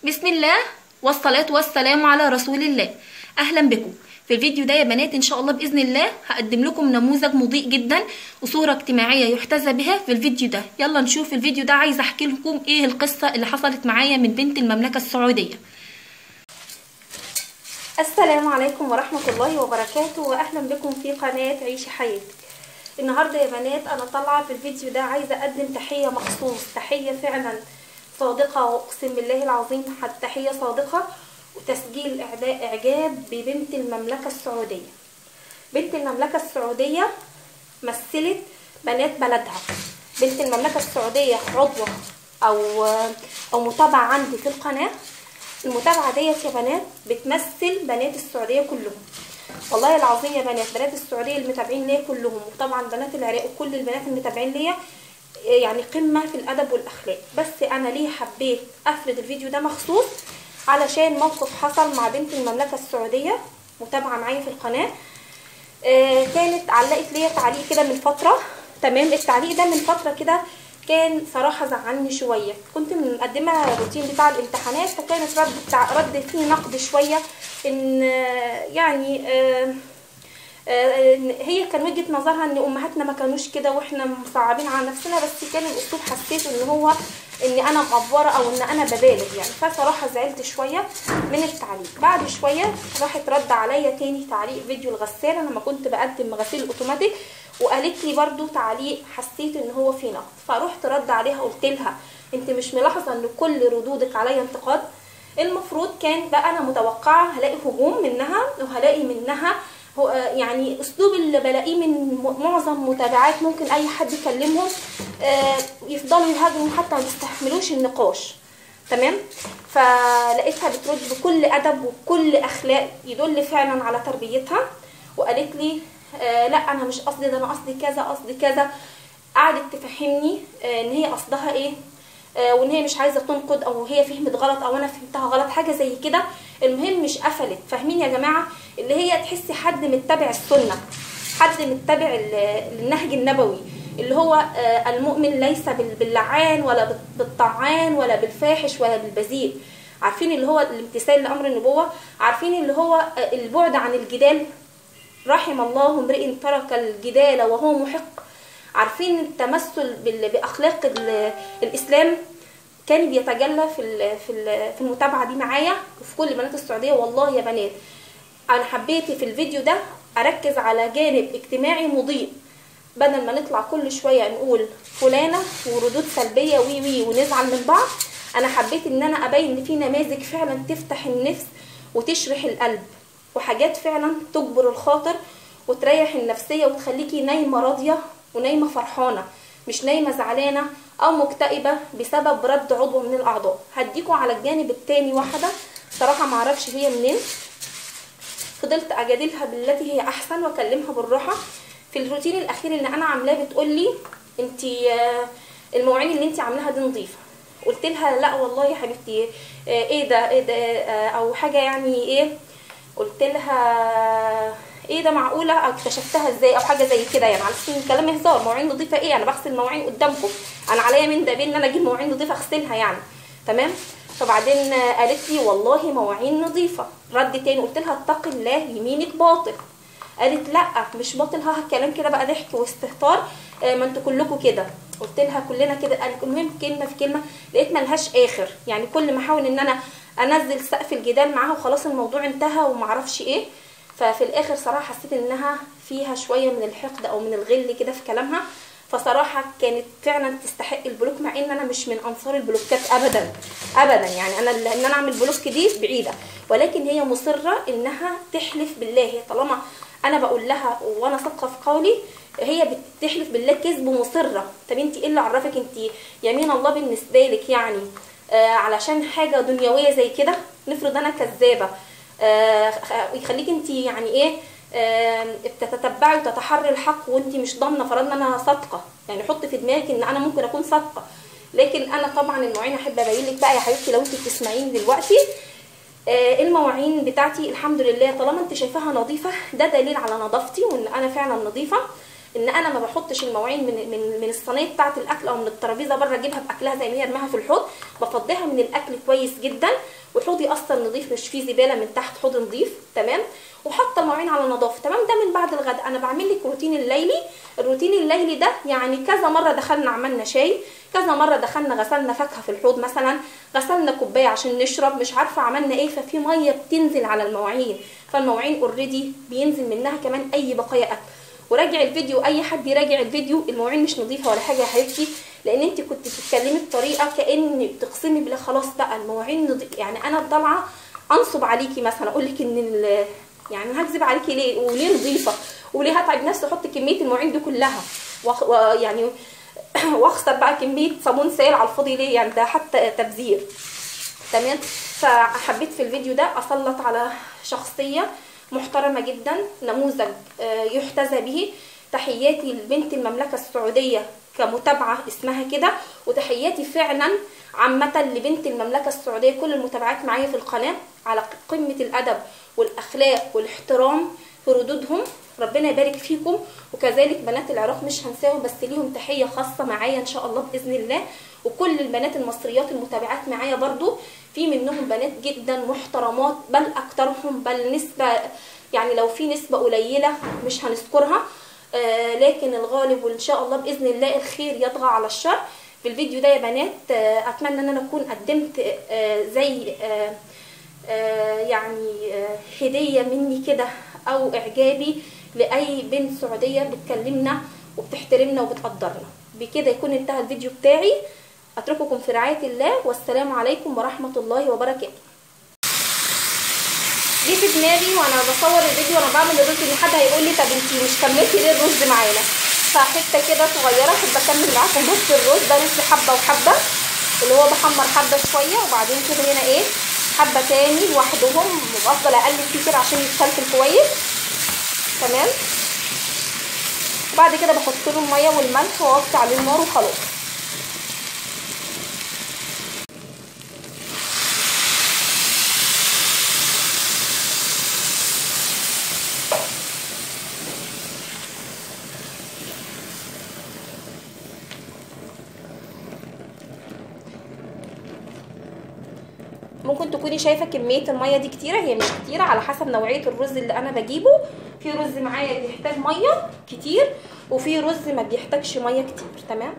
بسم الله والصلاة والسلام على رسول الله. اهلا بكم في الفيديو ده يا بنات. ان شاء الله باذن الله هقدم لكم نموذج مضيء جدا وصورة اجتماعية يحتذى بها في الفيديو ده. يلا نشوف الفيديو ده. عايزه احكي لكم ايه القصة اللي حصلت معايا من بنت المملكة السعودية. السلام عليكم ورحمة الله وبركاته، واهلا بكم في قناة عيشي حياتك. النهارده يا بنات انا طالعه في الفيديو ده عايزه اقدم تحيه مخصوص، تحيه فعلا صادقه، واقسم بالله العظيم تحيه صادقه وتسجيل اعجاب ببنت المملكه السعوديه. بنت المملكه السعوديه مثلت بنات بلدها. بنت المملكه السعوديه عضوه او متابعه عندي في القناه. المتابعه ديت يا بنات بتمثل بنات السعوديه كلهم، والله العظيم يا بنات. بنات السعوديه المتابعين ليا كلهم، وطبعا بنات العراق وكل البنات المتابعين ليا يعني قمه في الادب والاخلاق. بس انا ليه حبيت افرد الفيديو ده مخصوص علشان موقف حصل مع بنت المملكه السعوديه متابعه معايا في القناه. كانت علقت ليا تعليق كده من فتره، تمام. التعليق ده من فتره كده كان صراحه زعلني شويه. كنت مقدمه الروتين بتاع الامتحانات، فكانت رد فيه نقد شويه، ان يعني هي كان وجهه نظرها ان امهاتنا ما كانوش كده واحنا مصعبين على نفسنا، بس كان الاسلوب حسيت ان هو ان انا مأفوره او ان انا ببالغ يعني. فصراحه زعلت شويه من التعليق. بعد شويه راحت رد عليا تاني تعليق فيديو الغساله لما كنت بقدم غسيل اوتوماتيك، وقالت لي برده تعليق حسيت ان هو فيه نقد. فروحت رد عليها قلت لها انت مش ملاحظه ان كل ردودك عليا انتقاد؟ المفروض كان بقى انا متوقعه هلاقي هجوم منها، وهلاقي منها يعني اسلوب اللي بلاقيه من معظم متابعات ممكن اي حد يكلمهم يفضلوا يهاجموا حتى ما يستحملوش النقاش، تمام. فلقيتها بترد بكل ادب وبكل اخلاق يدل فعلا على تربيتها، وقالت لي لا انا مش قصدي ده، انا قصدي كذا قصدي كذا. قعدت تفهمني ان هي قصدها ايه، وان هي مش عايزه تنقد او هي فهمت غلط او انا فهمتها غلط، حاجه زي كده. المهم مش قفلت، فاهمين يا جماعه؟ اللي هي تحسي حد متبع السنه، حد متبع النهج النبوي، اللي هو المؤمن ليس باللعان ولا بالطعان ولا بالفاحش ولا بالبذيء. عارفين اللي هو الامتثال لامر النبوه؟ عارفين اللي هو البعد عن الجدال؟ رحم الله امرئ ترك الجدال وهو محق. عارفين التمثل باخلاق الاسلام؟ كان بيتجلى في المتابعه دي معايا وفي كل بنات السعوديه. والله يا بنات انا حبيت في الفيديو ده اركز على جانب اجتماعي مضيء، بدل ما نطلع كل شويه نقول فلانه وردود سلبيه وي ونزعل من بعض. انا حبيت ان انا ابين ان في نماذج فعلا تفتح النفس وتشرح القلب، وحاجات فعلا تجبر الخاطر وتريح النفسيه وتخليكي نايمه راضيه ونايمه فرحانه، مش نايمه زعلانه او مكتئبه بسبب رد عضو من الاعضاء. هديكوا على الجانب التاني واحده صراحه معرفش هي منين، فضلت اجادلها بالتي هي احسن واكلمها بالراحه. في الروتين الاخير اللي انا عاملاه بتقولي انت المواعين اللي انت عاملاها دي نظيفه. قلت لها لا والله يا حبيبتي ايه ده او حاجه يعني ايه. قلت لها ايه ده معقوله اكتشفتها ازاي او حاجه زي كده يعني، على اساس ان كلام هزار. مواعين نظيفه ايه؟ انا بغسل مواعين قدامكم، انا عليا من ده بين ان انا اجيب مواعين نظيفه اغسلها يعني، تمام. فبعدين قالت لي والله مواعين نظيفه. رد تاني قلت لها اتقي الله يمينك باطل. قالت لا مش باطل، ها الكلام كده بقى ضحك واستهتار، ما انتوا كلكم كده. قلت لها كلنا كده. المهم كلمه في كلمه لقيت ملهاش اخر يعني، كل ما احاول ان انا انزل سقف الجدال معاها وخلاص الموضوع انتهى ومعرفش ايه. ففي الاخر صراحه حسيت انها فيها شويه من الحقد او من الغل كده في كلامها. فصراحه كانت فعلا تستحق البلوك، مع ان انا مش من انصار البلوكات ابدا ابدا يعني. انا ان انا اعمل بلوك دي بعيده، ولكن هي مصره انها تحلف بالله. هي طالما انا بقول لها وانا صادقه في قولي، هي بتحلف بالله كذب ومصره. طب انت ايه اللي عرفك؟ انت يمين الله بالنسبه لك يعني علشان حاجه دنيويه زي كده؟ نفرض انا كذابه، يخليك انت يعني ايه تتتبعي وتتحري الحق وانت مش ضامنه. فرضنا انا صادقه يعني، حط في دماغك ان انا ممكن اكون صادقه، لكن انا طبعا المواعين احب ابين لك بقى يا حبيبتي لو انت بتسمعيني دلوقتي. المواعين بتاعتي الحمد لله طالما انت شايفاها نظيفه ده دليل على نظافتي وان انا فعلا نظيفه. ان انا ما بحطش المواعين من الصينيه بتاعه الاكل او من الترابيزه بره، اجيبها باكلها زي ما هي ارميها في الحوض. بفضيها من الاكل كويس جدا، وحوضي اصلا نظيف مش فيه زباله من تحت، حوض نظيف تمام، وحاطه المواعين على نظافه تمام. ده من بعد الغداء انا بعمل لك روتين الليلي. الروتين الليلي ده يعني كذا مره دخلنا عملنا شاي، كذا مره دخلنا غسلنا فاكهه في الحوض مثلا، غسلنا كوبايه عشان نشرب، مش عارفه عملنا ايه، ففي ميه بتنزل على المواعين، فالمواعين اوريدي بينزل منها كمان اي بقايا اكل. وراجع الفيديو، اي حد يراجع الفيديو، المواعين مش نظيفه ولا حاجه يا حبيبتي، لان انت كنت بتتكلمي بطريقه كأن بتقسمي بلا خلاص بقى المواعين نظيفه. يعني انا طالعه انصب عليكي مثلا، اقول لك ان يعني هكذب عليكي ليه، وليه نظيفه، وليه هتعب نفسي احط كميه المواعين دي كلها يعني واخسر بقى كميه صابون سائل على الفاضي ليه؟ يعني ده حتى تبذير تمام. فحبيت في الفيديو ده اسلط على شخصيه محترمه جدا، نموذج يحتذى به. تحياتي لبنت المملكه السعوديه كمتابعه اسمها كده، وتحياتي فعلا عامه لبنت المملكه السعوديه، كل المتابعات معايا في القناه على قمه الادب والاخلاق والاحترام في ردودهم، ربنا يبارك فيكم. وكذلك بنات العراق مش هنساهم، بس ليهم تحيه خاصه معايا ان شاء الله باذن الله. وكل البنات المصريات المتابعات معايا برضو، في منهم بنات جدا محترمات، بل اكترهم، بل نسبه يعني لو في نسبه قليله مش هنذكرها، لكن الغالب وان شاء الله باذن الله الخير يطغى على الشر. في الفيديو ده يا بنات اتمنى ان انا اكون قدمت زي يعني هديه مني كده او اعجابي لاي بنت سعوديه بتكلمنا وبتحترمنا وبتقدرنا. بكده يكون انتهى الفيديو بتاعي. اترككم في رعايه الله، والسلام عليكم ورحمه الله وبركاته. جه في دماغي وانا بصور الفيديو وانا بعمل الرز ان حد هيقول لي طب انتي مش كملتي ليه الرز معانا؟ فحته كده صغيره كنت بكمل معاكم نص الرز ده، رز حبه وحبه اللي هو بحمر حبه شويه، وبعدين كده هنا ايه حبه تاني لوحدهم، وافضل اقلب فيه كده عشان يتفلفل كويس تمام. بعد كده بحط له الميه والملح واوطي عليه النار وخلاص. ممكن تكوني شايفه كميه الميه دي كتيره، هي مش كتيره، على حسب نوعيه الرز اللي انا بجيبه. في رز معايا بيحتاج ميه كتير، وفي رز ما بيحتاجش ميه كتير تمام.